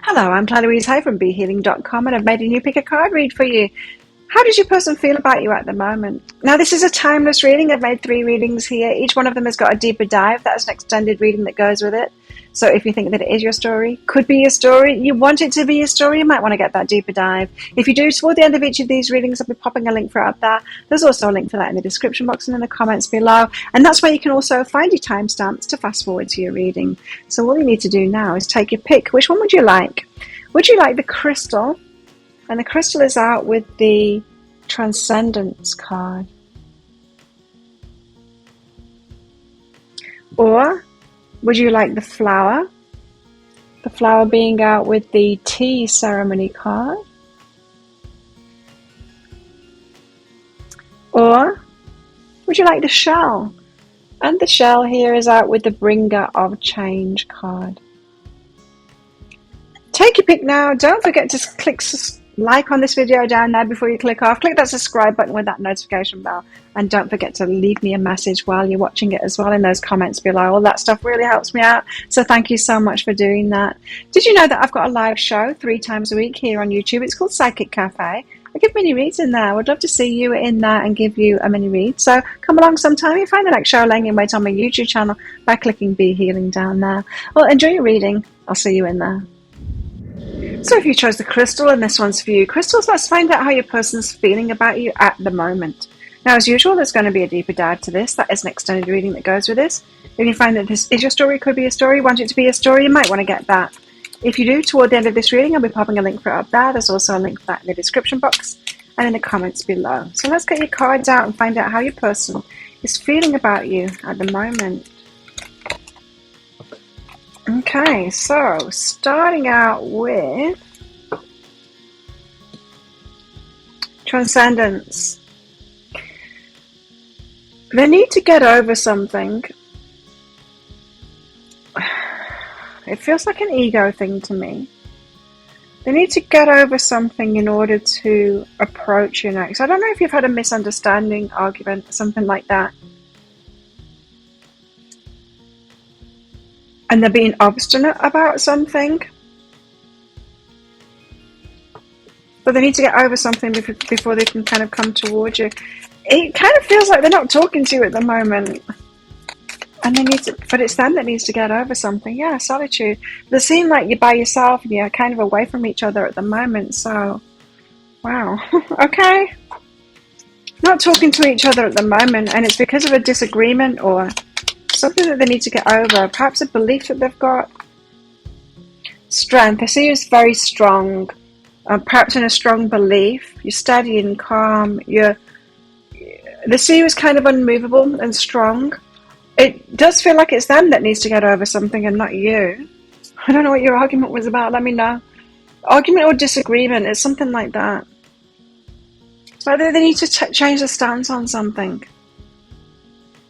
Hello, I'm Louise Hay from BeHealing.com, and I've made a new pick a card read for you. How does your person feel about you at the moment? Now, this is a timeless reading. I've made 3 readings here. Each one of them has got a deeper dive. That's an extended reading that goes with it. So if you think that it is your story, could be your story, you want it to be your story, you might want to get that deeper dive. If you do, toward the end of each of these readings, I'll be popping a link for it up there. There's also a link for that in the description box and in the comments below. And that's where you can also find your timestamps to fast forward to your reading. So all you need to do now is take your pick. Which one would you like? Would you like the crystal? And the crystal is out with the Transcendence card. Or would you like the flower? The flower being out with the tea ceremony card. Or would you like the shell? And the shell here is out with the bringer of change card. Take your pick now. Don't forget to click like on this video down there before you click off. Click that subscribe button with that notification bell. And don't forget to leave me a message while you're watching it as well in those comments below. All that stuff really helps me out. So thank you so much for doing that. Did you know that I've got a live show 3 times a week here on YouTube? It's called Psychic Cafe. I give mini reads in there. I would love to see you in there and give you a mini read. So come along sometime. You find the next show laying in wait on my YouTube channel by clicking Be Healing down there. Well, enjoy your reading. I'll see you in there. So if you chose the crystal and this one's for you, crystals, let's find out how your person's feeling about you at the moment. Now, as usual, there's going to be a deeper dive to this. That is an extended reading that goes with this. If you find that this is your story, could be a story, want it to be a story, you might want to get that. If you do, toward the end of this reading, I'll be popping a link for it up there. There's also a link for that in the description box and in the comments below. So let's get your cards out and find out how your person is feeling about you at the moment. Okay, so starting out with Transcendence. They need to get over something. It feels like an ego thing to me. They need to get over something in order to approach you next. I don't know if you've had a misunderstanding, argument, something like that. And they're being obstinate about something. But they need to get over something before they can kind of come towards you. It kind of feels like they're not talking to you at the moment. And they need to, but it's them that needs to get over something. Yeah, solitude. They seem like you're by yourself and you're kind of away from each other at the moment. So, wow. Okay. Not talking to each other at the moment. And it's because of a disagreement or something that they need to get over. Perhaps a belief that they've got. Strength. I see you as very strong. Perhaps in a strong belief. You're steady and calm. They see you as kind of unmovable and strong. It does feel like it's them that needs to get over something and not you. I don't know what your argument was about. Let me know. Argument or disagreement. It's something like that. So they need to change the stance on something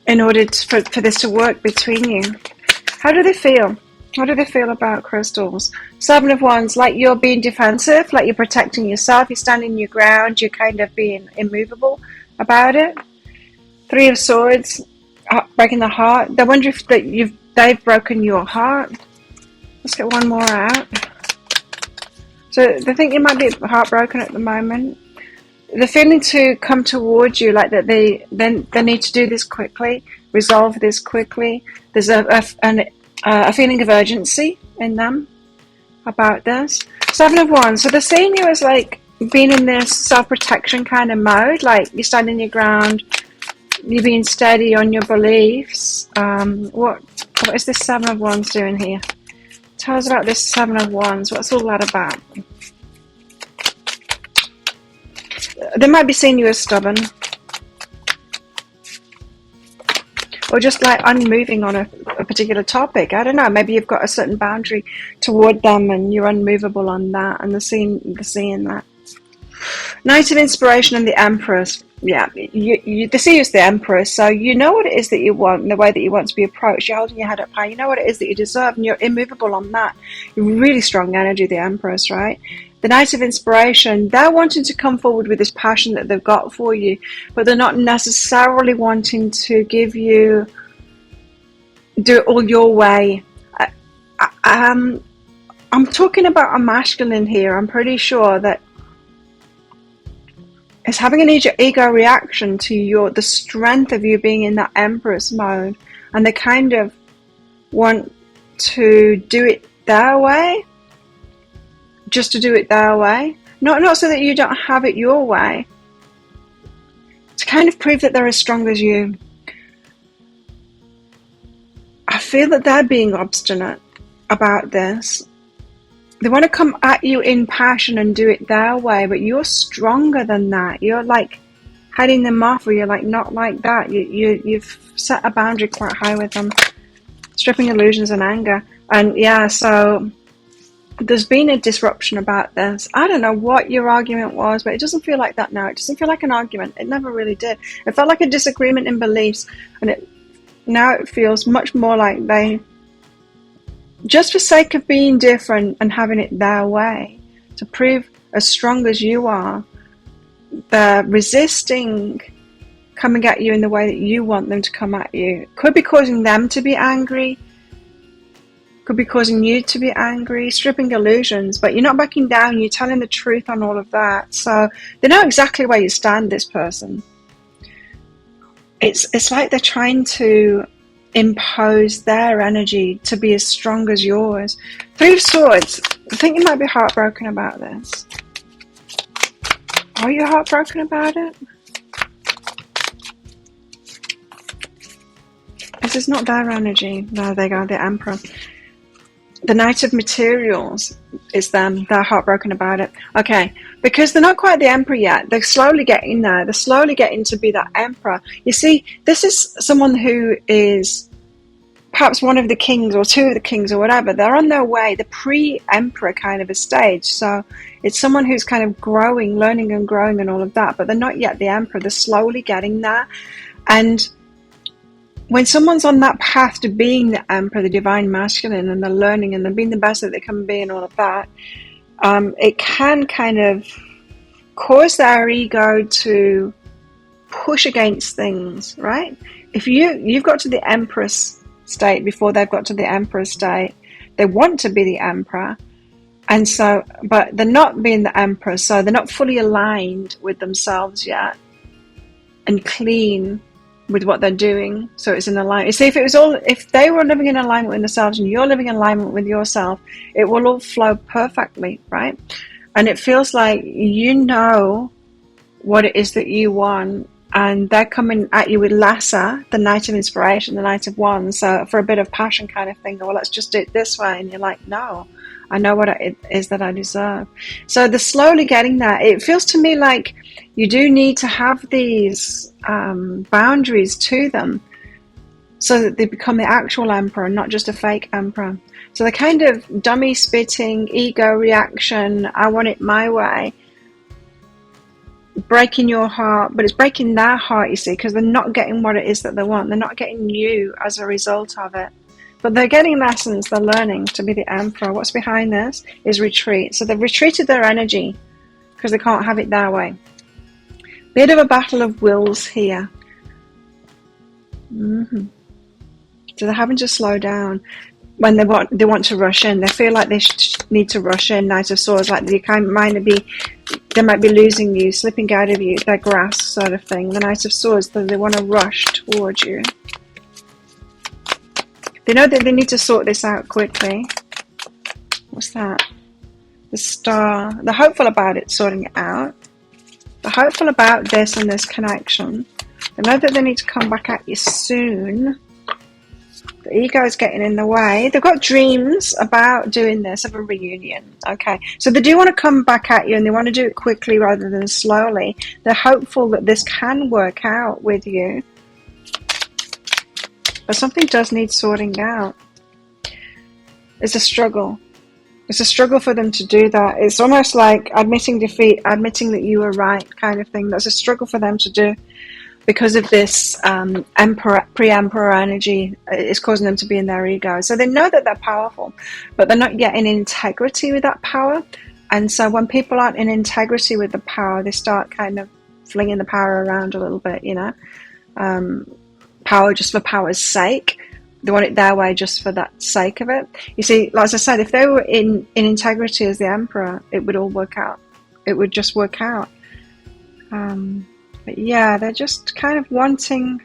in order for this to work between you. How do they feel? How do they feel about crystals? 7 of Wands, like you're being defensive, like you're protecting yourself, you're standing your ground, you're kind of being immovable about it. 3 of Swords, breaking the heart. They wonder if they've broken your heart. Let's get one more out. So they think you might be heartbroken at the moment. They're feeling to come towards you, like that they need to do this quickly, resolve this quickly. There's a feeling of urgency in them about this. 7 of Wands. So they're seeing you as like being in this self-protection kind of mode, like you're standing your ground, you're being steady on your beliefs. What is this 7 of Wands doing here? Tell us about this 7 of Wands. What's all that about? They might be seeing you as stubborn. Or just like unmoving on a particular topic. I don't know. Maybe you've got a certain boundary toward them and you're unmovable on that. And they're seeing that. Knight of Inspiration and the Empress. Yeah, they see you as the Empress. So you know what it is that you want and the way that you want to be approached. You're holding your head up high. You know what it is that you deserve and you're immovable on that. You're really strong energy, the Empress, right? The Knight of Inspiration, they're wanting to come forward with this passion that they've got for you, but they're not necessarily wanting to do it all your way. I'm talking about a masculine here. I'm pretty sure that it's having an ego reaction to the strength of you being in that Empress mode, and they kind of want to do it their way, just to do it their way, not so that you don't have it your way, to kind of prove that they're as strong as you. I feel that they're being obstinate about this. They want to come at you in passion and do it their way, but you're stronger than that. You're like heading them off, or you're like not like that. You've set a boundary quite high with them, stripping illusions and anger. And yeah, so there's been a disruption about this. I don't know what your argument was, but it doesn't feel like that now. It doesn't feel like an argument. It never really did. It felt like a disagreement in beliefs, and now it feels much more like they, just for sake of being different and having it their way, to prove as strong as you are, they're resisting coming at you in the way that you want them to come at you. Could be causing them to be angry, could be causing you to be angry, stripping illusions, but you're not backing down, you're telling the truth on all of that. So they know exactly where you stand, this person. It's like they're trying to impose their energy to be as strong as yours. Three of Swords. I think you might be heartbroken about this. Are you heartbroken about it? This is not their energy. No, they go, the Emperor. The Knight of Materials is them. They're heartbroken about it. Okay, because they're not quite the Emperor yet. They're slowly getting there. They're slowly getting to be that Emperor. You see, this is someone who is perhaps one of the kings or two of the kings or whatever. They're on their way, the pre-Emperor kind of a stage. So it's someone who's kind of growing, learning and growing and all of that. But they're not yet the Emperor. They're slowly getting there. And when someone's on that path to being the Emperor, the divine masculine, and they're learning and they're being the best that they can be and all of that, it can kind of cause their ego to push against things, right? If you've got to the Empress state before they've got to the Emperor state, they want to be the Emperor, and so, but they're not being the Emperor, so they're not fully aligned with themselves yet and clean with what they're doing, so it's in alignment. You see, if they were living in alignment with themselves and you're living in alignment with yourself, it will all flow perfectly, right? And it feels like you know what it is that you want, and they're coming at you with Lassa, the Knight of Inspiration, the Knight of Wands, so for a bit of passion kind of thing. Well, let's just do it this way, and you're like, no, I know what it is that I deserve. So they're slowly getting there. It feels to me like you do need to have these boundaries to them so that they become the actual Emperor, not just a fake Emperor. So the kind of dummy spitting, ego reaction, I want it my way, breaking your heart, but it's breaking their heart, you see, because they're not getting what it is that they want. They're not getting you as a result of it. But they're getting lessons, they're learning to be the Emperor. What's behind this is retreat. So they've retreated their energy because they can't have it their way. Bit of a battle of wills here. So they're having to slow down when they want to rush in. They feel like they need to rush in. Knight of Swords, like they might be losing you, slipping out of you, their grasp sort of thing. The Knight of Swords, they want to rush towards you. They know that they need to sort this out quickly. What's that? The Star. They're hopeful about it, sorting it out. They're hopeful about this and this connection. They know that they need to come back at you soon. The ego is getting in the way. They've got dreams about doing this, of a reunion. Okay, so they do want to come back at you, and they want to do it quickly rather than slowly. They're hopeful that this can work out with you. But something does need sorting out. It's a struggle. It's a struggle for them to do that. It's almost like admitting defeat, admitting that you were right kind of thing. That's a struggle for them to do because of this pre-emperor energy. It's causing them to be in their ego. So they know that they're powerful, but they're not yet in integrity with that power. And so when people aren't in integrity with the power, they start kind of flinging the power around a little bit, you know. Power just for power's sake. they want it their way just for that sake of it. You see, like as I said, if they were in integrity as the emperor, it would all work out. It would just work out. But yeah, they're just kind of wanting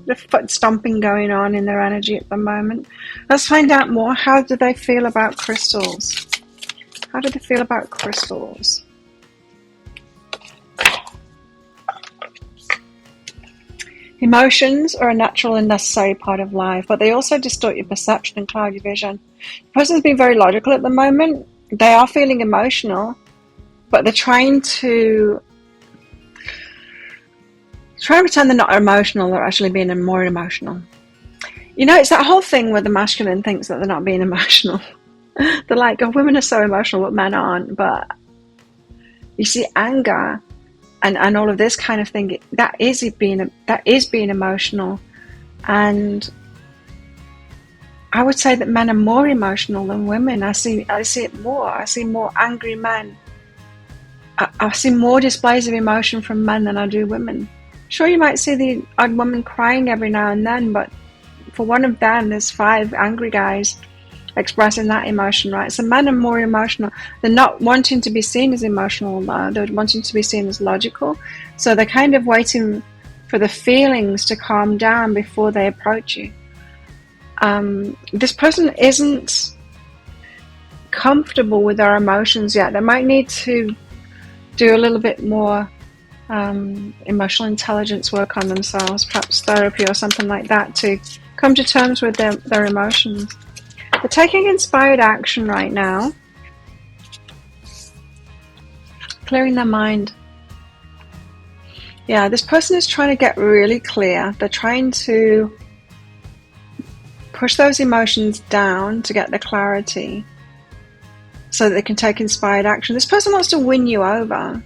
the foot stomping going on in their energy at the moment. Let's find out more. How do they feel about crystals? How do they feel about crystals? Emotions are a natural and necessary part of life, but they also distort your perception and cloud your vision. The person's being very logical at the moment. They are feeling emotional, but they're trying to pretend they're not emotional. They're actually being more emotional. You know, it's that whole thing where the masculine thinks that they're not being emotional. They're like, oh, women are so emotional, but men aren't. But you see, anger and all of this kind of thing, that is being emotional. And I would say that men are more emotional than women. I see it more. I see more angry men. I see more displays of emotion from men than I do women. Sure, you might see the odd woman crying every now and then, but for one of them, there's 5 angry guys expressing that emotion, right? So men are more emotional. They're not wanting to be seen as emotional, though. They're wanting to be seen as logical. So they're kind of waiting for the feelings to calm down before they approach you. This person isn't comfortable with their emotions yet. They might need to do a little bit more emotional intelligence work on themselves, perhaps therapy or something like that, to come to terms with their emotions. They're taking inspired action right now, clearing their mind. Yeah, this person is trying to get really clear. They're trying to push those emotions down to get the clarity so that they can take inspired action. This person wants to win you over,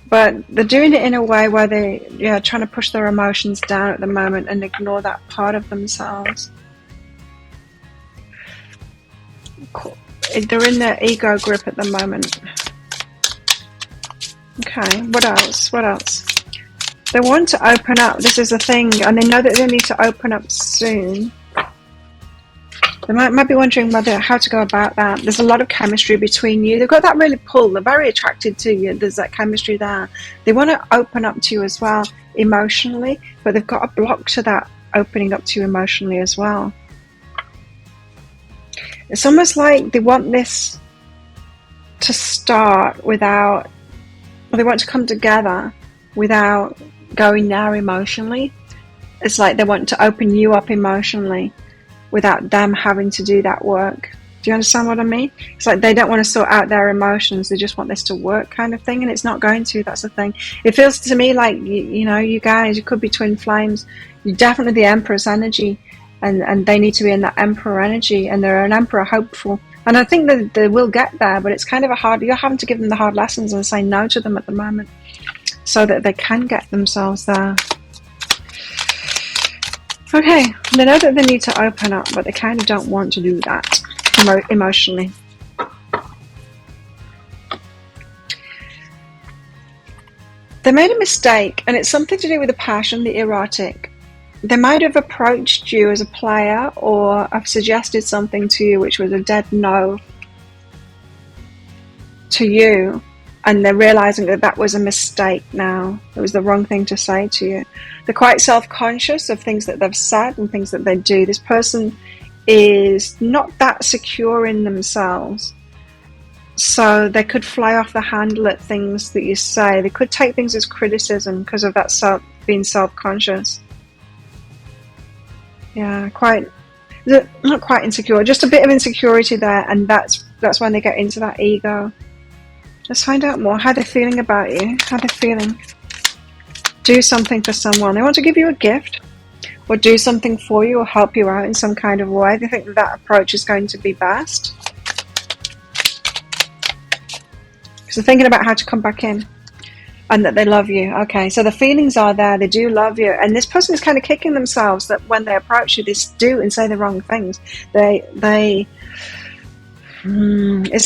but they're doing it in a way where they're trying to push their emotions down at the moment and ignore that part of themselves. They're in their ego grip at the moment. Okay, what else? They want to open up. This is a thing, and they know that they need to open up soon. They might be wondering how to go about that. There's a lot of chemistry between you. They've got that really pull. They're very attracted to you. There's that chemistry there. They want to open up to you as well emotionally, but they've got a block to that opening up to you emotionally as well. It's almost like they want this to start without, or they want to come together without going there emotionally. It's like they want to open you up emotionally without them having to do that work. Do you understand what I mean? It's like they don't want to sort out their emotions. They just want this to work kind of thing, and it's not going to. That's the thing. It feels to me like, you guys, you could be twin flames. You're definitely the Empress energy. And they need to be in that Emperor energy, and they're an Emperor hopeful. And I think that they will get there, but it's kind of you're having to give them the hard lessons and say no to them at the moment so that they can get themselves there. Okay, they know that they need to open up, but they kind of don't want to do that emotionally. They made a mistake, and it's something to do with the passion, the erotic. They might have approached you as a player or have suggested something to you which was a dead no to you, and they're realizing that that was a mistake now. It was the wrong thing to say to you. They're quite self-conscious of things that they've said and things that they do. This person is not that secure in themselves, so they could fly off the handle at things that you say. They could take things as criticism because of that being self-conscious. Yeah, not quite insecure, just a bit of insecurity there, and that's when they get into that ego. Let's find out more. How they're feeling about you. How they're feeling. Do something for someone. They want to give you a gift, or do something for you, or help you out in some kind of way. They think that approach is going to be best. So they're thinking about how to come back in. And that they love you. Okay, so the feelings are there. They do love you. And this person is kind of kicking themselves that when they approach you, they do and say the wrong things. It's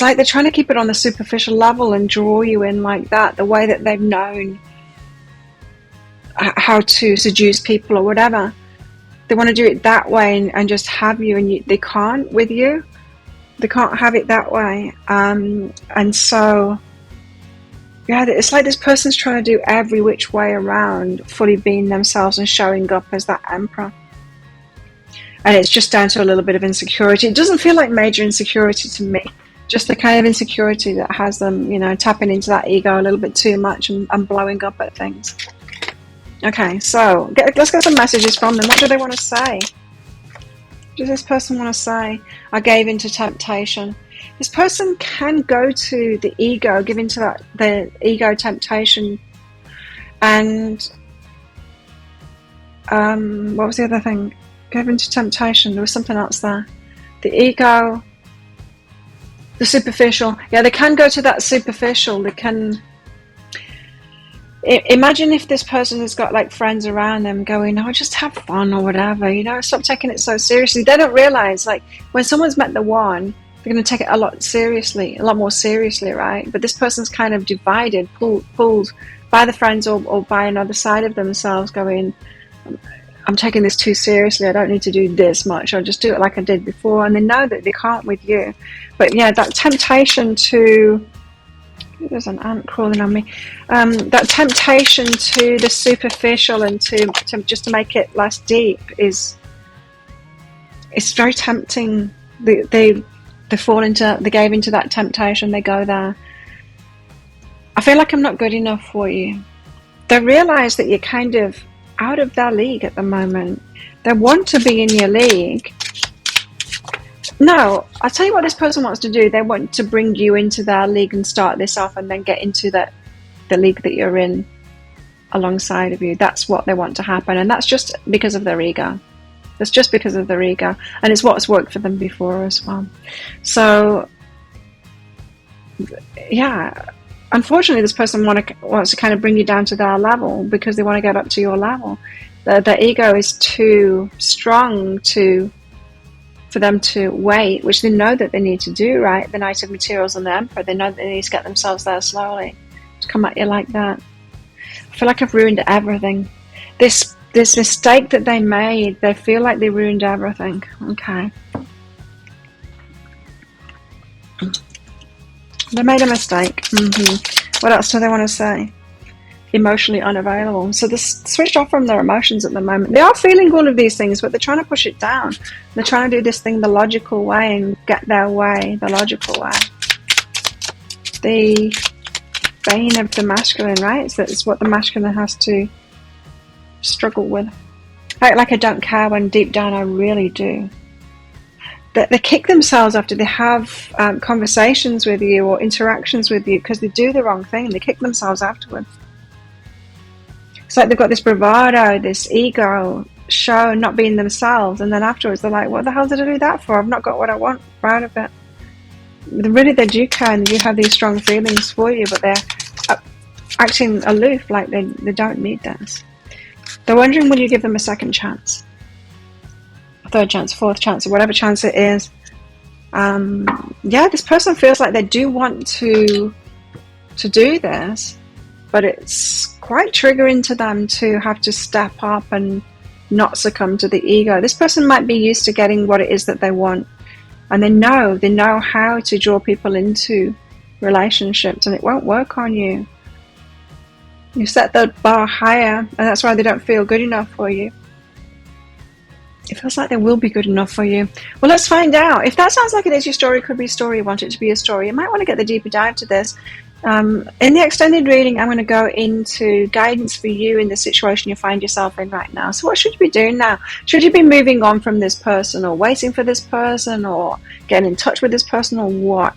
like they're trying to keep it on the superficial level and draw you in like that, the way that they've known how to seduce people or whatever. They want to do it that way and just have you, and they can't with you. They can't have it that way. And so, yeah, it's like this person's trying to do every which way around, fully being themselves and showing up as that emperor. And it's just down to a little bit of insecurity. It doesn't feel like major insecurity to me. Just the kind of insecurity that has them, tapping into that ego a little bit too much and blowing up at things. Okay, so let's get some messages from them. What do they want to say? What does this person want to say? I gave into temptation. This person can go to the ego, give into the ego temptation. And what was the other thing? Gave into temptation. There was something else there. The ego, the superficial. Yeah, they can go to that superficial. They can... Imagine if this person has got like friends around them going, oh, just have fun or whatever, stop taking it so seriously. They don't realize, like, when someone's met the one, they're going to take it a lot more seriously, right? But this person's kind of divided, pulled by the friends or by another side of themselves, going, I'm taking this too seriously. I don't need to do this much. I'll just do it like I did before. And they know that they can't with you. But yeah, that temptation to... There's an ant crawling on me. That temptation to the superficial and to just to make it less deep it's very tempting. They gave into that temptation. They go there. I feel like I'm not good enough for you. They realize that you're kind of out of their league at the moment. They want to be in your league. No, I'll tell you what this person wants to do. They want to bring you into their league and start this off and then get into the league that you're in alongside of you. That's what they want to happen. And that's just because of their ego. That's just because of their ego. And it's what's worked for them before as well. So, yeah, unfortunately, this person wants to kind of bring you down to their level because they want to get up to your level. Their ego is too strong for them to wait, which they know that they need to do, right? The Knight of Materials and the Emperor, they know that they need to get themselves there slowly. To come at you like that. I feel like I've ruined everything. This mistake that they made, they feel like they ruined everything. Okay. They made a mistake. What else do they want to say? Emotionally unavailable. So they're switched off from their emotions at the moment. They are feeling all of these things, but they're trying to push it down. They're trying to do this thing the logical way and get their way the logical way. The bane of the masculine, right? So it's what the masculine has to struggle with. Like I don't care when deep down I really do. They kick themselves after they have conversations with you or interactions with you because they do the wrong thing. They kick themselves afterwards. It's like they've got this bravado, this ego show, not being themselves, and then afterwards they're like, what the hell did I do that for? I've not got what I want out of it. Really, they do care and they do have these strong feelings for you, but they're acting aloof, like they don't need this. They're wondering, will you give them a second chance? A third chance, fourth chance, or whatever chance it is. Yeah, this person feels like they do want to do this, but it's quite triggering to them to have to step up and not succumb to the ego. This person might be used to getting what it is that they want, and they know how to draw people into relationships, and it won't work on you. You set the bar higher, and that's why they don't feel good enough for you. It feels like they will be good enough for you. Well, let's find out. If that sounds like it is your story, could be a story, you want it to be a story, you might want to get the deeper dive to this. In the extended reading, I'm going to go into guidance for you in the situation you find yourself in right now. So what should you be doing now? Should you be moving on from this person, or waiting for this person, or getting in touch with this person, or what?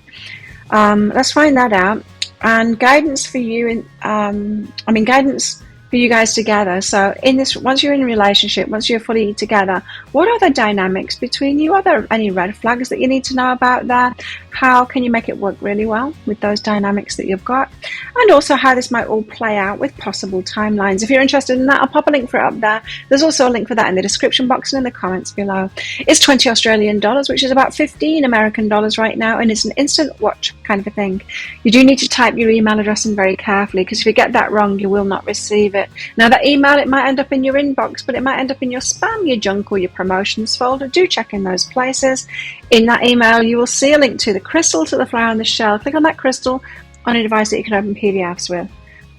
Let's find that out. And guidance for you, guidance for you guys together. So in this, once you're in a relationship, once you're fully together, what are the dynamics between you? Are there any red flags that you need to know about there? How can you make it work really well with those dynamics that you've got? And also how this might all play out with possible timelines. If you're interested in that, I'll pop a link for it up there. There's also a link for that in the description box and in the comments below. It's 20 Australian dollars, which is about 15 American dollars right now, and it's an instant watch kind of a thing. You do need to type your email address in very carefully, because if you get that wrong, you will not receive it. it. Now that email, it might end up in your inbox, but it might end up in your spam, your junk, or your promotions folder. Do check in those places. In that email, you will see a link to the crystal, to the flower and the shell. Click on that crystal on a device that you can open PDFs with.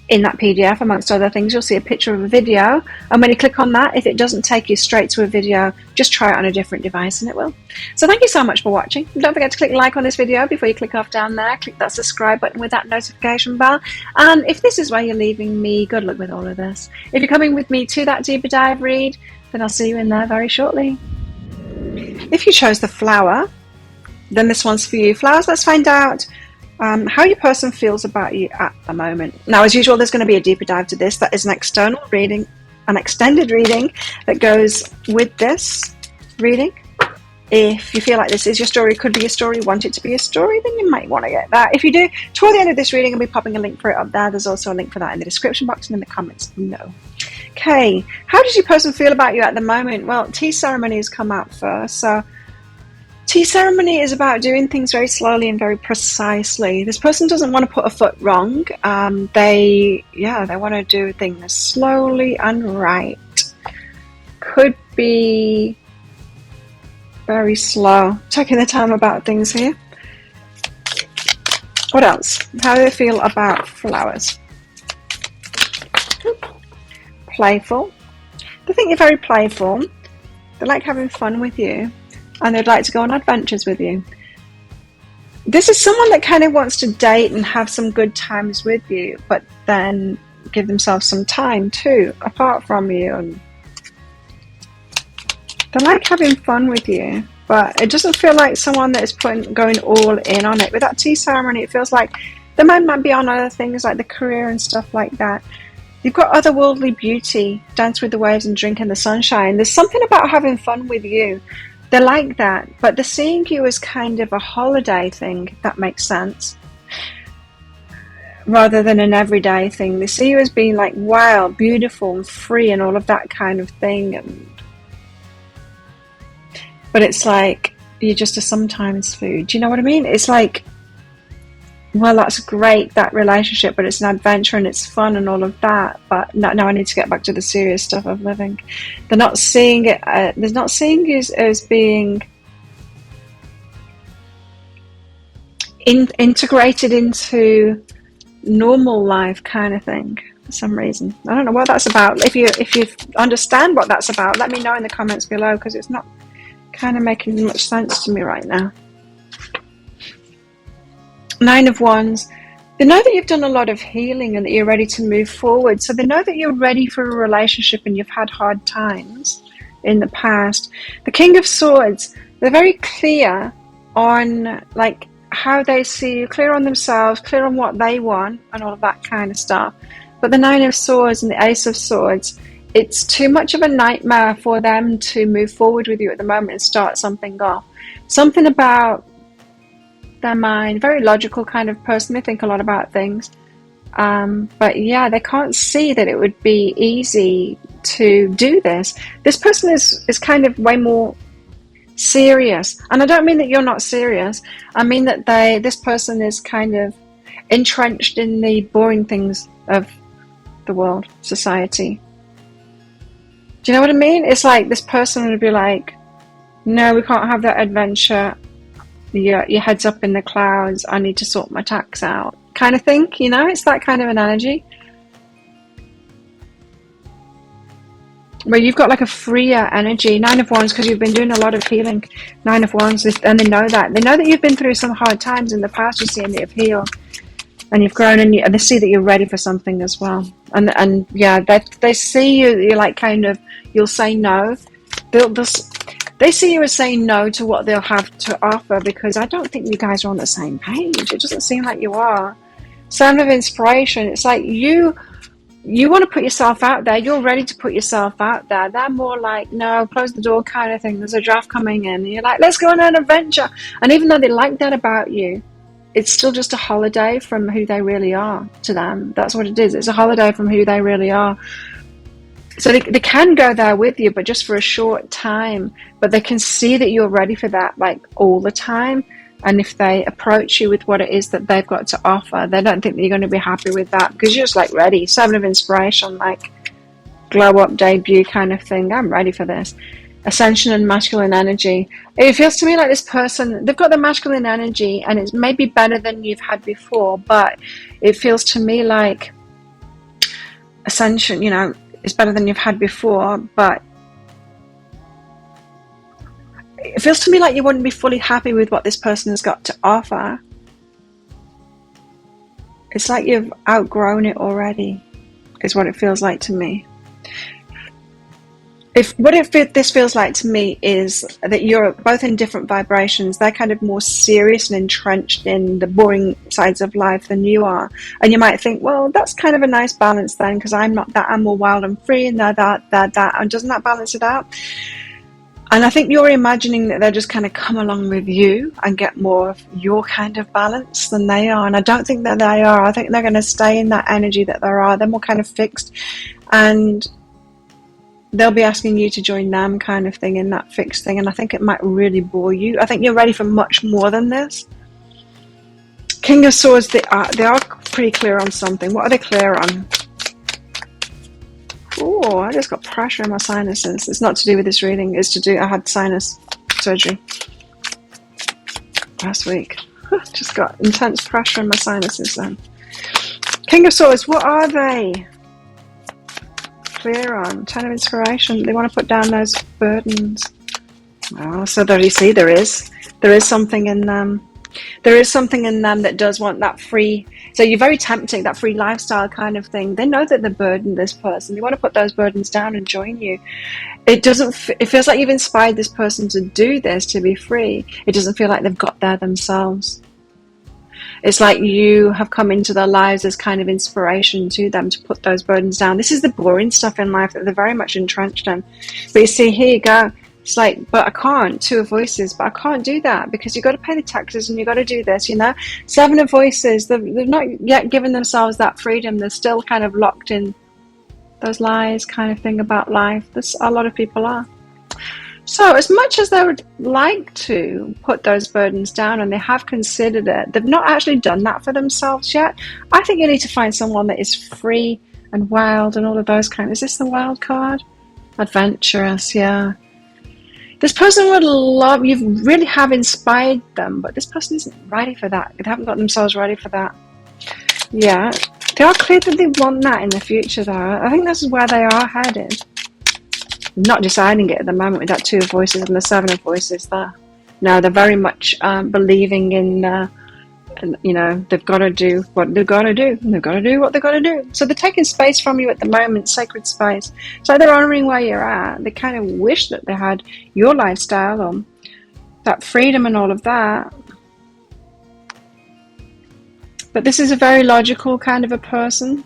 In that PDF, amongst other things, you'll see a picture of a video, and when you click on that, if it doesn't take you straight to a video, just try it on a different device and it will. So thank you so much for watching. Don't forget to click like on this video before you click off down there. Click that subscribe button with that notification bell, and if this is where you're leaving me, good luck with all of this. If you're coming with me to that deeper dive read, then I'll see you in there very shortly. If you chose the flower, then this one's for you. Flowers, let's find out how your person feels about you at the moment. Now, as usual, there's going to be a deeper dive to this. That is an external reading, an extended reading that goes with this reading. If you feel like this is your story, could be your story, want it to be a story, then you might want to get that. If you do, toward the end of this reading, I'll be popping a link for it up there. There's also a link for that in the description box and in the comments below. Okay, how does your person feel about you at the moment? Well, tea ceremony has come out first, so tea ceremony is about doing things very slowly and very precisely. This person doesn't want to put a foot wrong. They want to do things slowly and right. Could be very slow, taking the time about things here. What else? How do they feel about flowers? Playful. They think you're very playful. They like having fun with you, and they'd like to go on adventures with you. This is someone that kind of wants to date and have some good times with you, but then give themselves some time too, apart from you. And they like having fun with you, but it doesn't feel like someone that is going all in on it. With that tea ceremony, it feels like the man might be on other things like the career and stuff like that. You've got otherworldly beauty, dance with the waves and drink in the sunshine. There's something about having fun with you. They like that, but they're seeing you as kind of a holiday thing, if that makes sense, rather than an everyday thing. They see you as being like wild, beautiful, and free, and all of that kind of thing. But it's like you're just a sometimes food. Do you know what I mean? It's like, well, that's great, that relationship, but it's an adventure and it's fun and all of that. But now I need to get back to the serious stuff of living. They're not seeing it. They're not seeing you as being integrated into normal life, kind of thing. For some reason, I don't know what that's about. If you understand what that's about, let me know in the comments below, because it's not kind of making much sense to me right now. Nine of Wands. They know that you've done a lot of healing and that you're ready to move forward. So they know that you're ready for a relationship and you've had hard times in the past. The King of Swords. They're very clear on like how they see you, clear on themselves, clear on what they want and all of that kind of stuff. But the Nine of Swords and the Ace of Swords, it's too much of a nightmare for them to move forward with you at the moment and start something off. Something about their mind, very logical kind of person. They think a lot about things. But yeah, they can't see that it would be easy to do this. This person is kind of way more serious. And I don't mean that you're not serious. I mean that this person is kind of entrenched in the boring things of the world, society. Do you know what I mean? It's like this person would be like, no, we can't have that adventure. Your head's up in the clouds. I need to sort my tax out, kind of thing. You know, it's that kind of an energy where you've got like a freer energy. Nine of Wands, because you've been doing a lot of healing. Nine of Wands, and they know that you've been through some hard times in the past. You see, and you've healed and you've grown, and they see that you're ready for something as well. And yeah, they see you. You're like kind of, you'll say no. They see you as saying no to what they'll have to offer, because I don't think you guys are on the same page. It doesn't seem like you are. Sound of Inspiration. It's like you want to put yourself out there. You're ready to put yourself out there. They're more like, no, close the door kind of thing. There's a draft coming in. And you're like, let's go on an adventure. And even though they like that about you, it's still just a holiday from who they really are to them. That's what it is. It's a holiday from who they really are. So they can go there with you, but just for a short time. But they can see that you're ready for that, like all the time. And if they approach you with what it is that they've got to offer, they don't think that you're going to be happy with that, because you're just like ready. Seven of Inspiration, like glow up debut kind of thing. I'm ready for this. Ascension and masculine energy. It feels to me like this person, they've got the masculine energy, and it's maybe better than you've had before, but it feels to me like ascension, is better than you've had before, but it feels to me like you wouldn't be fully happy with what this person has got to offer. It's like you've outgrown it already, is what it feels like to me. This feels like to me is that you're both in different vibrations. They're kind of more serious and entrenched in the boring sides of life than you are. And you might think, well, that's kind of a nice balance then, because I'm not that. I'm more wild and free, and they're that. And doesn't that balance it out? And I think you're imagining that they'll just kind of come along with you and get more of your kind of balance than they are. And I don't think that they are. I think they're going to stay in that energy that they are. They're more kind of fixed. And they'll be asking you to join them kind of thing in that fixed thing. And I think it might really bore you. I think you're ready for much more than this. King of Swords, they are pretty clear on something. What are they clear on? Oh, I just got pressure in my sinuses. It's not to do with this reading. It's to do, I had sinus surgery last week. Just got intense pressure in my sinuses then. King of Swords, what are they clear on? 10 of Inspiration. They want to put down those burdens. Oh, so there you see, there is something in them. There is something in them that does want that free. So you're very tempting, that free lifestyle kind of thing. They know that they're burdened, this person. They want to put those burdens down and join you. It feels like you've inspired this person to do this, to be free. It doesn't feel like they've got there themselves. It's like you have come into their lives as kind of inspiration to them to put those burdens down. This is the boring stuff in life that they're very much entrenched in. But you see, here you go. It's like, but I can't. 2 of Voices, but I can't do that because you've got to pay the taxes and you've got to do this, 7 of Voices, they've not yet given themselves that freedom. They're still kind of locked in those lies kind of thing about life. A lot of people are. So as much as they would like to put those burdens down, and they have considered it, they've not actually done that for themselves yet. I think you need to find someone that is free and wild and all of those kind of... Is this the wild card? Adventurous, yeah. This person would love... You really have inspired them, but this person isn't ready for that. They haven't got themselves ready for that. Yeah. They are clear that they want that in the future, though. I think this is where they are headed. Not deciding it at the moment with that 2 of Voices and the 7 of Voices there. No, they're very much believing in, they've got to do what they've got to do. They've got to do what they've got to do. So they're taking space from you at the moment, sacred space. So they're honouring where you're at. They kind of wish that they had your lifestyle or that freedom and all of that. But this is a very logical kind of a person.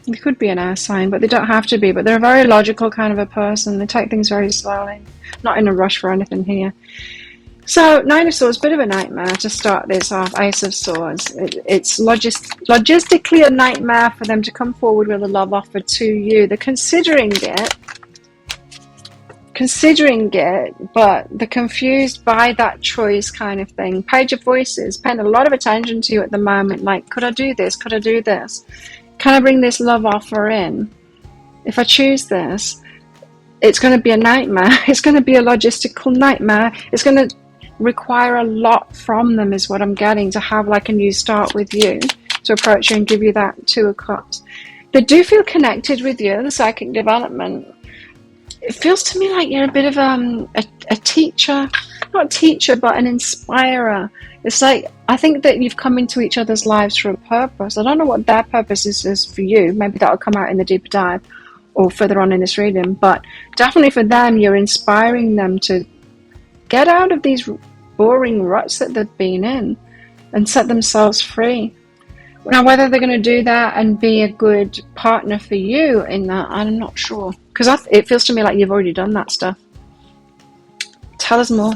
They could be an air sign, but they don't have to be. But they're a very logical kind of a person. They take things very slowly. Not in a rush for anything here. So, 9 of Swords, bit of a nightmare to start this off. Ace of Swords. It's logistically a nightmare for them to come forward with a love offer to you. They're considering it, but they're confused by that choice kind of thing. Page of Voices, paying a lot of attention to you at the moment. Like, could I do this? Could I do this? Can I bring this love offer in? If I choose this, it's going to be a nightmare. It's going to be a logistical nightmare. It's going to require a lot from them, is what I'm getting, to have like a new start with you, to approach you and give you that 2 of Cups. They do feel connected with you, the psychic development. It feels to me like you're a bit of a teacher, not a teacher, but an inspirer. It's like, I think that you've come into each other's lives for a purpose. I don't know what their purpose is for you. Maybe that'll come out in the deeper dive or further on in this reading. But definitely for them, you're inspiring them to get out of these boring ruts that they've been in and set themselves free. Now, whether they're going to do that and be a good partner for you in that, I'm not sure. Because it feels to me like you've already done that stuff. Tell us more.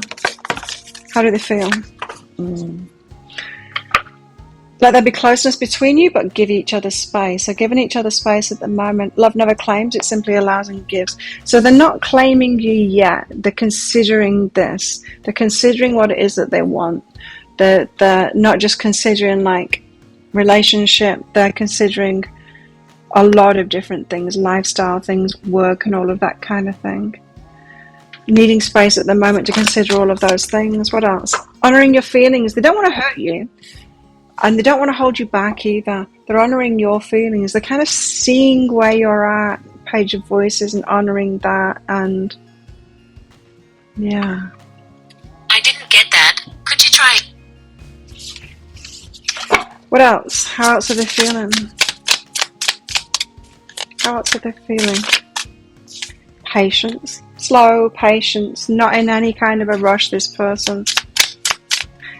How do they feel? Let there be closeness between you, but give each other space. So giving each other space at the moment. Love never claims, it simply allows and gives. So they're not claiming you yet. They're considering this. They're considering what it is that they want. They're not just considering like relationship. They're considering a lot of different things, lifestyle things, work and all of that kind of thing. Needing space at the moment to consider all of those things. What else? Honoring your feelings. They don't want to hurt you. And they don't want to hold you back either. They're honoring your feelings. They're kind of seeing where you're at, Page of Voices, and honoring that. And yeah. I didn't get that. Could you try? What else? How else are they feeling? How else are they feeling? Patience. Slow patience. Not in any kind of a rush, this person.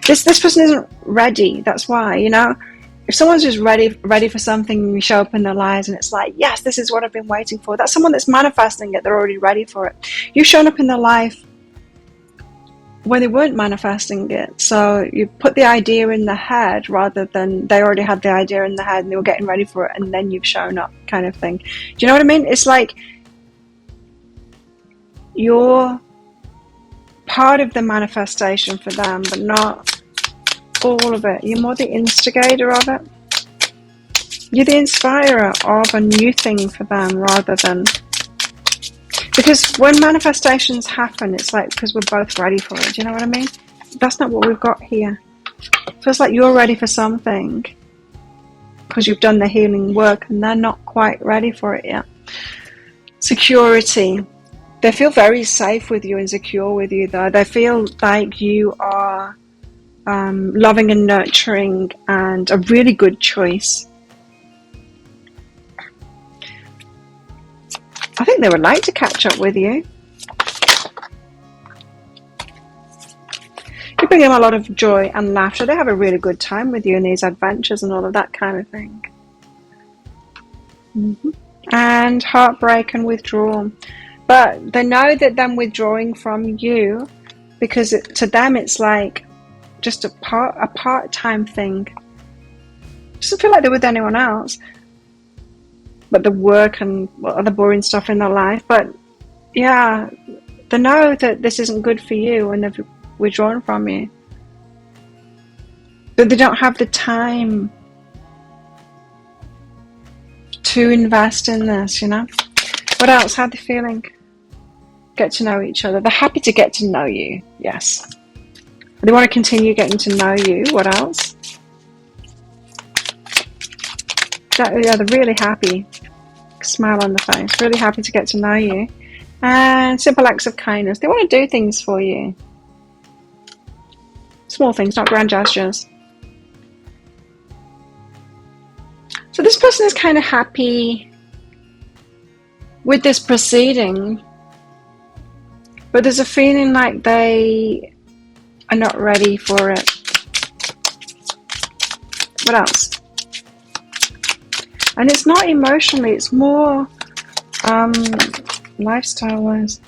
This person isn't ready. That's why, you know, if someone's just ready for something, and you show up in their lives and it's like, yes, this is what I've been waiting for. That's someone that's manifesting it. They're already ready for it. You've shown up in their life when they weren't manifesting it. So you put the idea in their head rather than they already had the idea in their head and they were getting ready for it and then you've shown up, kind of thing. Do you know what I mean? It's like you're part of the manifestation for them, but not all of it. You're more the instigator of it. You're the inspirer of a new thing for them rather than... Because when manifestations happen, it's like because we're both ready for it. Do you know what I mean? That's not what we've got here. It feels like you're ready for something because you've done the healing work and they're not quite ready for it yet. Security. They feel very safe with you and secure with you, though. They feel like you are loving and nurturing and a really good choice. I think they would like to catch up with you. You bring them a lot of joy and laughter. They have a really good time with you in these adventures and all of that kind of thing. And heartbreak and withdrawal. But they know that them withdrawing from you, because to them it's like just a part-time thing. Doesn't feel like they're with anyone else. But the work and other boring stuff in their life. But yeah, they know that this isn't good for you and they've withdrawn from you. But they don't have the time to invest in this, you know. What else? How are they feeling? Get to know each other. They're happy to get to know you. Yes. They want to continue getting to know you. What else? Yeah, they're really happy. Smile on the face. Really happy to get to know you. And simple acts of kindness. They want to do things for you. Small things, not grand gestures. So this person is kind of happy with this proceeding, but there's a feeling like they are not ready for it. What else? And it's not emotionally, it's more lifestyle-wise.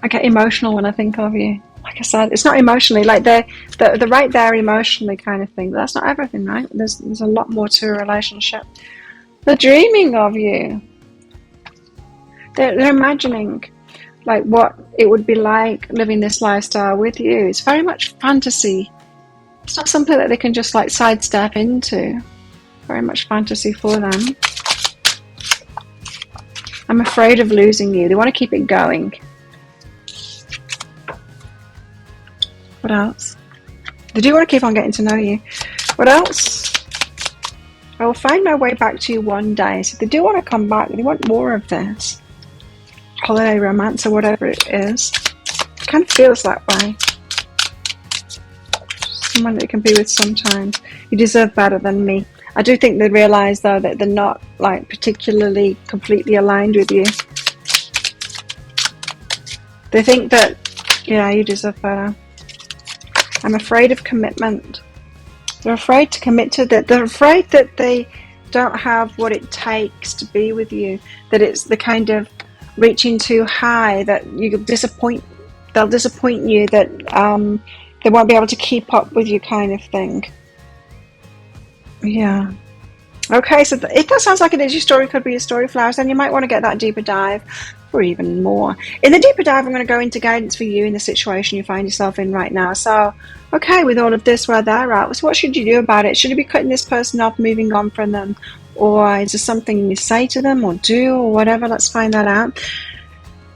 I get emotional when I think of you. Like I said, it's not emotionally, like they're right there emotionally kind of thing. But that's not everything, right? There's a lot more to a relationship. They're dreaming of you. They're imagining like what it would be like living this lifestyle with you. It's very much fantasy. It's not something that they can just like sidestep into. Very much fantasy for them. I'm afraid of losing you. They want to keep it going. What else? They do want to keep on getting to know you. What else? I will find my way back to you one day. So they do want to come back. They want more of this. Holiday romance or whatever it is. It kind of feels that way. Someone that you can be with sometimes. You deserve better than me. I do think they realise though that they're not like particularly completely aligned with you. They think that, yeah, you deserve better. I'm afraid of commitment. They're afraid to commit to that. They're afraid that they don't have what it takes to be with you. That it's the kind of reaching too high that they'll disappoint you, that they won't be able to keep up with you kind of thing. Yeah. Okay, so if that sounds like it is your story, could be your story, flowers, then you might want to get that deeper dive for even more. In the deeper dive, I'm going to go into guidance for you in the situation you find yourself in right now. So, okay, with all of this where they're at, so what should you do about it? Should you be cutting this person off, moving on from them? Or is there something you say to them or do or whatever? Let's find that out.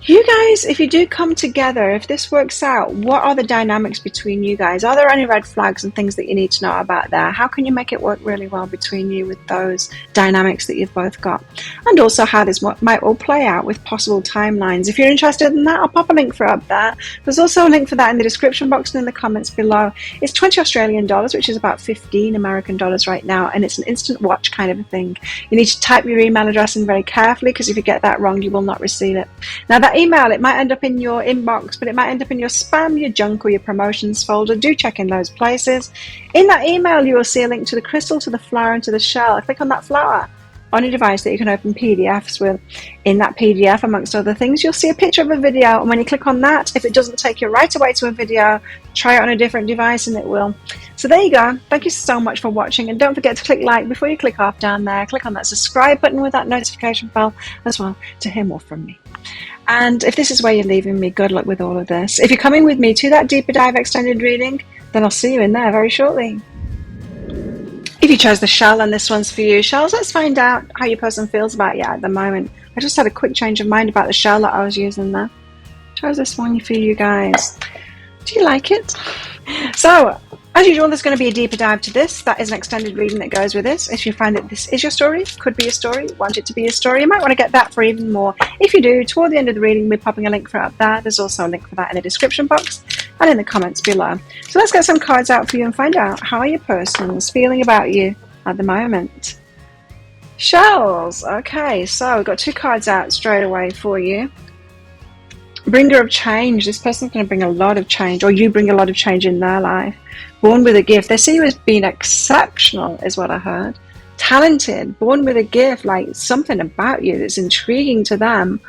You guys, if you do come together, if this works out, what are the dynamics between you guys? Are there any red flags and things that you need to know about there? How can you make it work really well between you with those dynamics that you've both got? And also how this might all play out with possible timelines. If you're interested in that, I'll pop a link for up there. There's also a link for that in the description box and in the comments below. It's 20 Australian dollars, which is about 15 American dollars right now, and it's an instant watch kind of a thing. You need to type your email address in very carefully, because if you get that wrong, you will not receive it. Now, that email, it might end up in your inbox, but it might end up in your spam, your junk, or your promotions folder. Do check in those places. In that email, you will see a link to the crystal, to the flower, and to the shell. Click on that flower on a device that you can open PDFs with. In that PDF, amongst other things, you'll see a picture of a video, and when you click on that, if it doesn't take you right away to a video, try it on a different device and it will. So there you go. Thank you so much for watching, and don't forget to click like before you click off down there. Click on that subscribe button with that notification bell as well to hear more from me. And if this is where you're leaving me, good luck with all of this. If you're coming with me to that deeper dive extended reading, then I'll see you in there very shortly. If you chose the shell, and this one's for you. Shells, let's find out how your person feels about you at the moment. I just had a quick change of mind about the shell that I was using there. Chose this one for you guys. Do you like it? So, as usual, there's going to be a deeper dive to this. That is an extended reading that goes with this. If you find that this is your story, could be a story, want it to be a story, you might want to get that for even more. If you do, toward the end of the reading, we're popping a link for it up there. There's also a link for that in the description box and in the comments below. So let's get some cards out for you and find out how your person is feeling about you at the moment. Shells. Okay, so we've got two cards out straight away for you. Bringer of change. This person's going to bring a lot of change, or you bring a lot of change in their life. Born with a gift. They see you as being exceptional, is what I heard. Talented. Born with a gift, like something about you that's intriguing to them.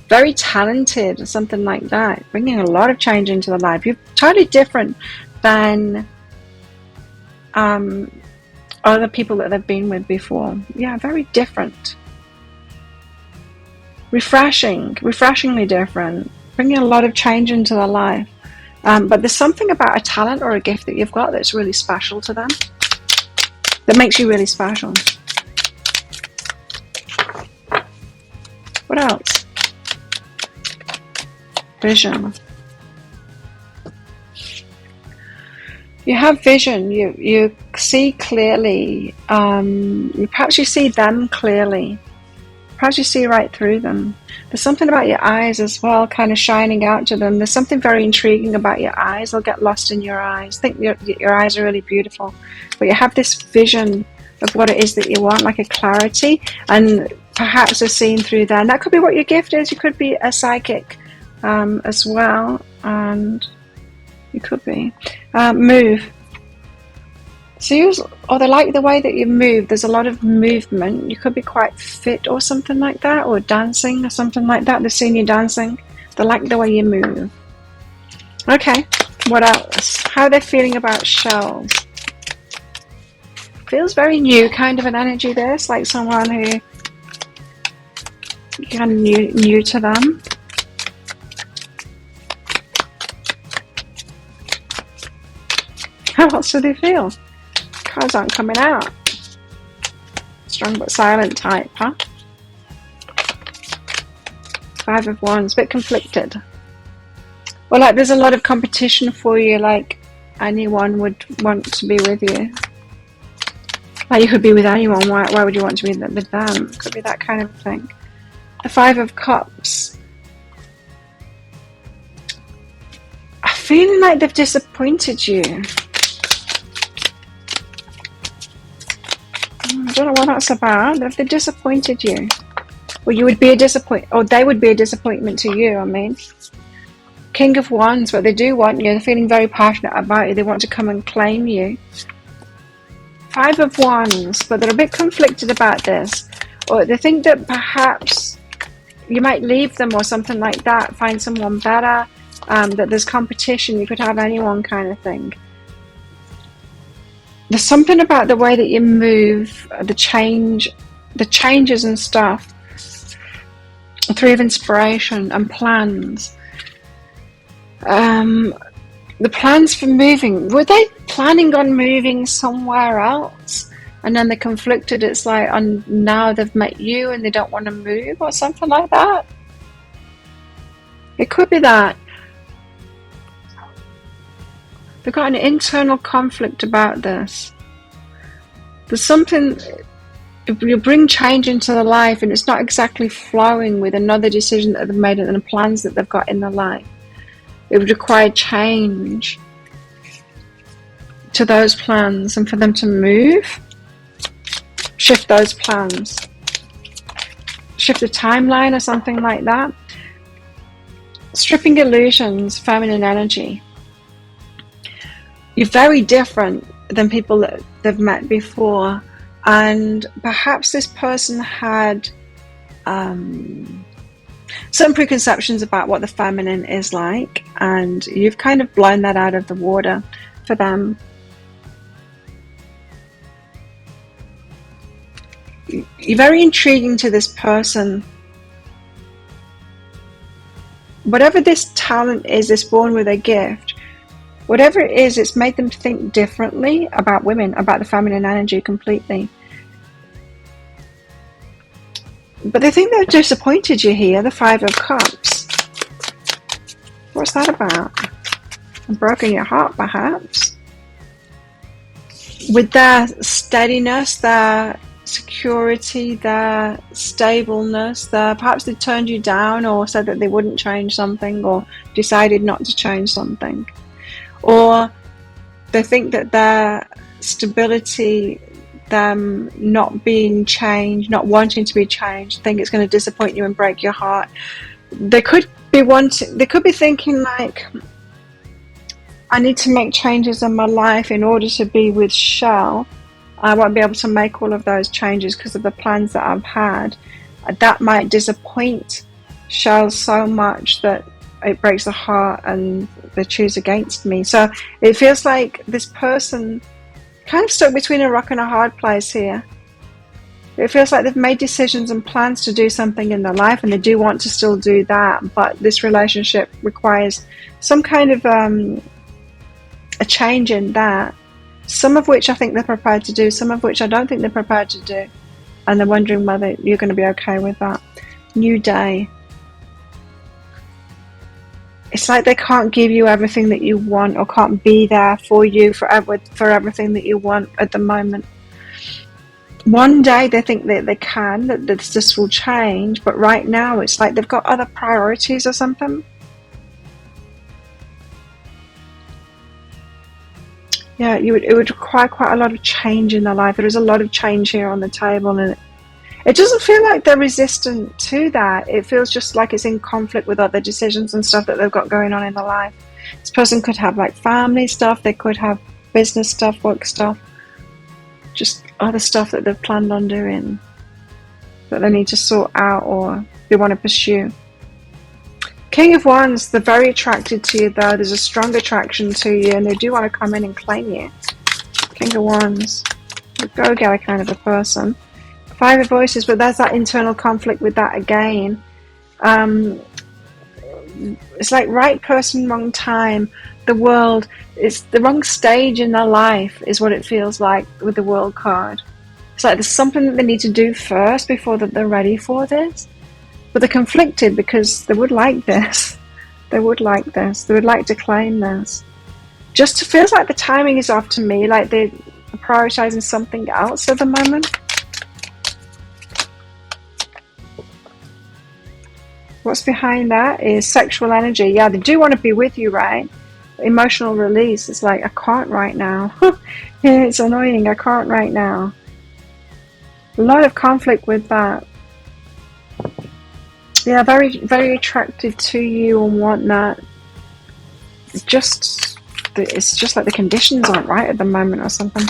Very talented, or something like that. Bringing a lot of change into their life. You're totally different than other people that they've been with before. Yeah, very different. Refreshingly different. Bringing a lot of change into their life. But there's something about a talent or a gift that you've got that's really special to them. That makes you really special. What else? Vision. You have vision. You see clearly. Perhaps you see them clearly. Perhaps you see right through them. There's something about your eyes as well, kind of shining out to them. There's something very intriguing about your eyes. They'll get lost in your eyes. Think your eyes are really beautiful. But you have this vision of what it is that you want, like a clarity, and perhaps a seeing through there. And that could be what your gift is. You could be a psychic as well. And you could be. Move. So they like the way that you move. There's a lot of movement. You could be quite fit or something like that, or dancing or something like that. They've seen you dancing. They like the way you move. Okay, what else? How are they feeling about shells? Feels very new kind of an energy this, like someone who kind of new to them. How else do they feel? Cards aren't coming out. Strong but silent type, huh? Five of Wands, a bit conflicted. Well, like there's a lot of competition for you, like anyone would want to be with you. Like you could be with anyone, why would you want to be with them? Could be that kind of thing. The Five of Cups. I'm feeling like they've disappointed you. I don't know what that's about. If they disappointed you, or you would be a disappointment, or they would be a disappointment to you. I mean, King of Wands, but they do want you. They're feeling very passionate about you. They want to come and claim you. Five of Wands, but they're a bit conflicted about this, or they think that perhaps you might leave them or something like that. Find someone better. That there's competition. You could have anyone kind of thing. There's something about the way that you move, the changes and stuff. Three of inspiration and plans. The plans for moving, were they planning on moving somewhere else? And then they conflicted, it's like, and now they've met you and they don't want to move or something like that? It could be that. They've got an internal conflict about this. There's something, you bring change into their life and it's not exactly flowing with another decision that they've made and the plans that they've got in their life. It would require change to those plans and for them to move, shift those plans, shift the timeline or something like that. Stripping illusions, feminine energy. You're very different than people that they've met before, and perhaps this person had some preconceptions about what the feminine is like, and you've kind of blown that out of the water for them. You're very intriguing to this person. Whatever this talent is, this born with a gift, whatever it is, it's made them think differently about women, about the feminine energy completely. But they think they've disappointed you here, the Five of Cups. What's that about? And broken your heart, perhaps? With their steadiness, their security, their stableness, perhaps they turned you down or said that they wouldn't change something or decided not to change something. Or they think that their stability, them not being changed, not wanting to be changed, think it's going to disappoint you and break your heart. They could be thinking like, I need to make changes in my life in order to be with Shell. I won't be able to make all of those changes because of the plans that I've had. That might disappoint Shell so much that it breaks the heart and they choose against me. So it feels like this person kind of stuck between a rock and a hard place here. It feels like they've made decisions and plans to do something in their life, and they do want to still do that, but this relationship requires some kind of a change in that, some of which I think they're prepared to do, some of which I don't think they're prepared to do, and they're wondering whether you're going to be okay with that. New day. It's like they can't give you everything that you want, or can't be there for you for everything that you want at the moment. One day they think that they can, that this will change, but right now it's like they've got other priorities or something. Yeah, it would require quite a lot of change in their life. There is a lot of change here on the table, and it doesn't feel like they're resistant to that. It feels just like it's in conflict with other decisions and stuff that they've got going on in their life. This person could have like family stuff, they could have business stuff, work stuff, just other stuff that they've planned on doing that they need to sort out or they want to pursue. King of Wands, they're very attracted to you though. There's a strong attraction to you and they do want to come in and claim you. King of Wands, a go-getter kind of a person. Five of Voices, but there's that internal conflict with that again. It's like right person, wrong time. The world, it's the wrong stage in their life is what it feels like with the World card. It's like there's something that they need to do first before that they're ready for this. But they're conflicted because they would like this. They would like this. They would like to claim this. Just feels like the timing is off to me, like they're prioritizing something else at the moment. What's behind that is sexual energy. Yeah, they do want to be with you, right? Emotional release. It's like, I can't right now. Yeah, it's annoying. I can't right now. A lot of conflict with that. Yeah, very, very attracted to you and want that. It's just like the conditions aren't right at the moment or something.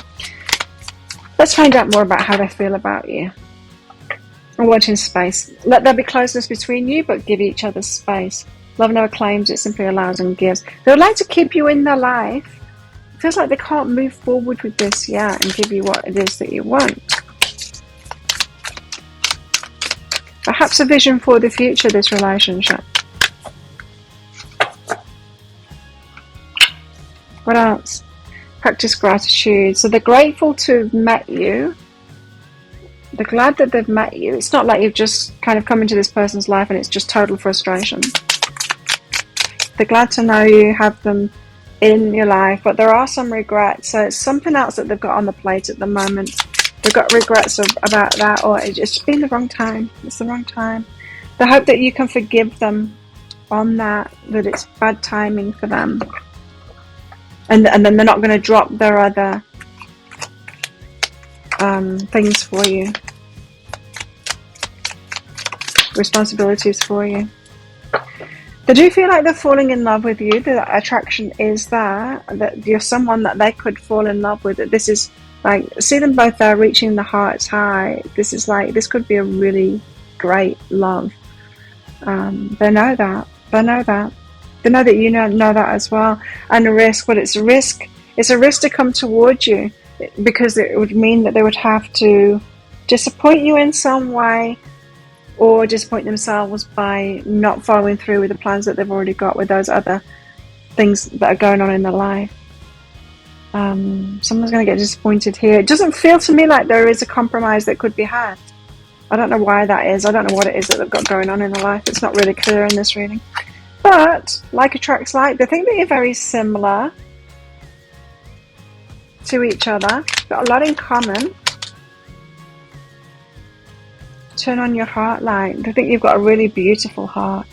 Let's find out more about how they feel about you. And wanting space. Let there be closeness between you, but give each other space. Love never claims, it simply allows and gives. They would like to keep you in their life. It feels like they can't move forward with this yet and give you what it is that you want. Perhaps a vision for the future, this relationship. What else? Practice gratitude. So they're grateful to have met you. They're glad that they've met you. It's not like you've just kind of come into this person's life and it's just total frustration. They're glad to know you have them in your life, but there are some regrets. So it's something else that they've got on the plate at the moment. They've got regrets about that, or it's been the wrong time. It's the wrong time. They hope that you can forgive them on that it's bad timing for them. And then they're not going to drop their other things for you. Responsibilities for you. They do feel like they're falling in love with you. The attraction is there, that you're someone that they could fall in love with. That this is like, see them both there reaching the heart's high. This is like, this could be a really great love. They know that. They know that. They know that you know that as well. And a risk, but it's a risk. It's a risk to come towards you, because it would mean that they would have to disappoint you in some way, or disappoint themselves by not following through with the plans that they've already got with those other things that are going on in their life. Someone's going to get disappointed here. It doesn't feel to me like there is a compromise that could be had. I don't know why that is. I don't know what it is that they've got going on in their life. It's not really clear in this reading. But, like attracts like, they think that you're very similar to each other. Got a lot in common. Turn on your heart light. They think you've got a really beautiful heart.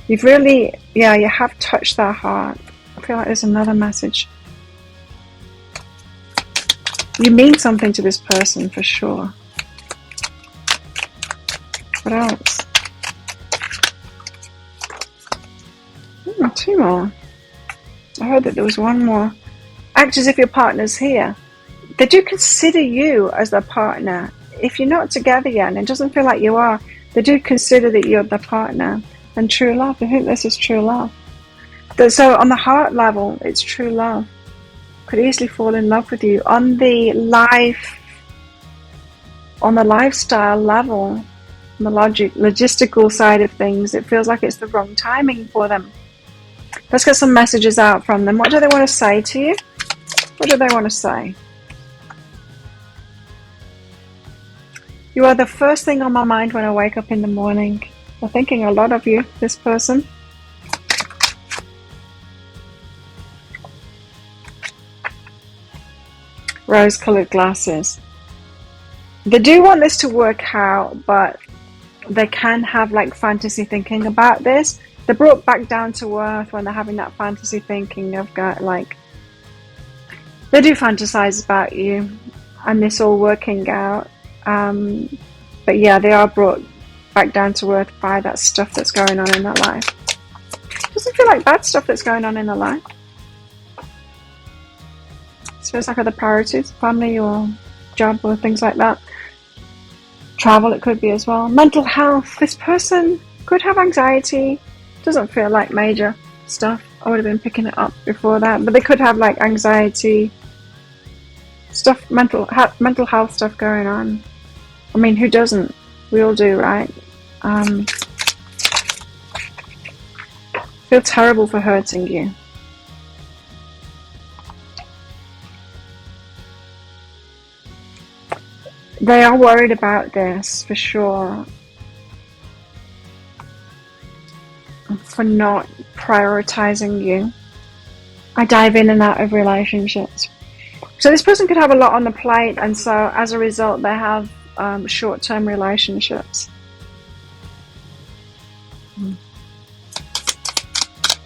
You've really, you have touched their heart. I feel like there's another message. You mean something to this person for sure. What else? Two more. I heard that there was one more. Act as if your partner's here. They do consider you as their partner. If you're not together yet, and it doesn't feel like you are, they do consider that you're their partner. And true love, I think this is true love. So on the heart level, it's true love. Could easily fall in love with you. On the lifestyle level, on the logistical side of things, it feels like it's the wrong timing for them. Let's get some messages out from them. What do they want to say to you? What do they want to say? You are the first thing on my mind when I wake up in the morning. I'm thinking a lot of you, this person. Rose-colored glasses. They do want this to work out, but they can have like fantasy thinking about this. They're brought back down to earth when they're having that fantasy thinking of like, they do fantasize about you and this all working out. But yeah, they are brought back down to earth by that stuff that's going on in their life. Doesn't feel like bad stuff that's going on in their life. It feels like other priorities, family or job or things like that. Travel, it could be as well. Mental health. This person could have anxiety. Doesn't feel like major stuff. I would have been picking it up before that, but they could have like anxiety stuff, mental health stuff going on. I mean, who doesn't? We all do, right? Feel terrible for hurting you. They are worried about this for sure. For not prioritizing you. I dive in and out of relationships. So this person could have a lot on the plate, and so as a result they have short-term relationships.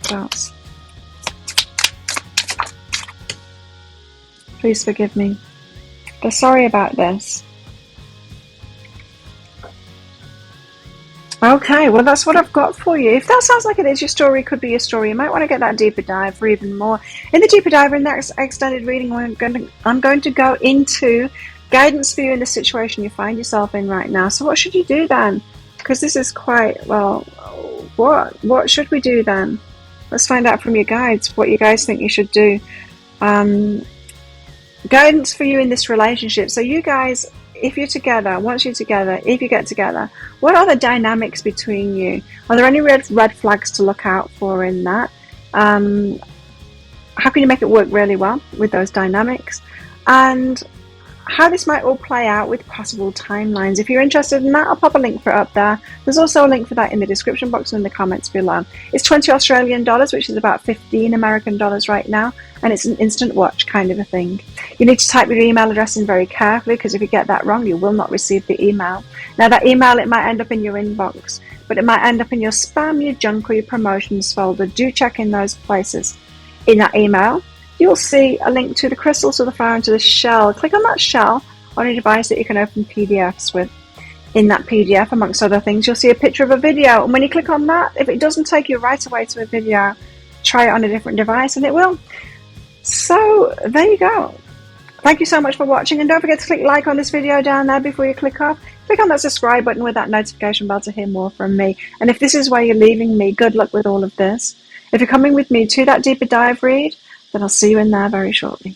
What else? Please forgive me. They're sorry about this. Okay, well that's what I've got for you. If that sounds like it is your story, could be your story, you might want to get that deeper dive for even more. In the deeper dive, in that extended reading, I'm going to go into guidance for you in the situation you find yourself in right now. So what should you do then? Because this is quite, well, what should we do then? Let's find out from your guides what you guys think you should do. Guidance for you in this relationship. So you guys, if you're together, once you're together, if you get together, what are the dynamics between you? Are there any red flags to look out for in that? How can you make it work really well with those dynamics? And how this might all play out with possible timelines. If you're interested in that, I'll pop a link for it up there. There's also a link for that in the description box and in the comments below. It's 20 Australian dollars, which is about 15 American dollars right now, and it's an instant watch kind of a thing. You need to type your email address in very carefully, because if you get that wrong, you will not receive the email. Now, that email, it might end up in your inbox, but it might end up in your spam, your junk, or your promotions folder. Do check in those places. In that email, you'll see a link to the crystal, to the flower, and to the shell. Click on that shell on a device that you can open PDFs with. In that PDF, amongst other things, you'll see a picture of a video. And when you click on that, if it doesn't take you right away to a video, try it on a different device and it will. So there you go. Thank you so much for watching. And don't forget to click like on this video down there before you click off. Click on that subscribe button with that notification bell to hear more from me. And if this is where you're leaving me, good luck with all of this. If you're coming with me to that deeper dive read, then I'll see you in there very shortly.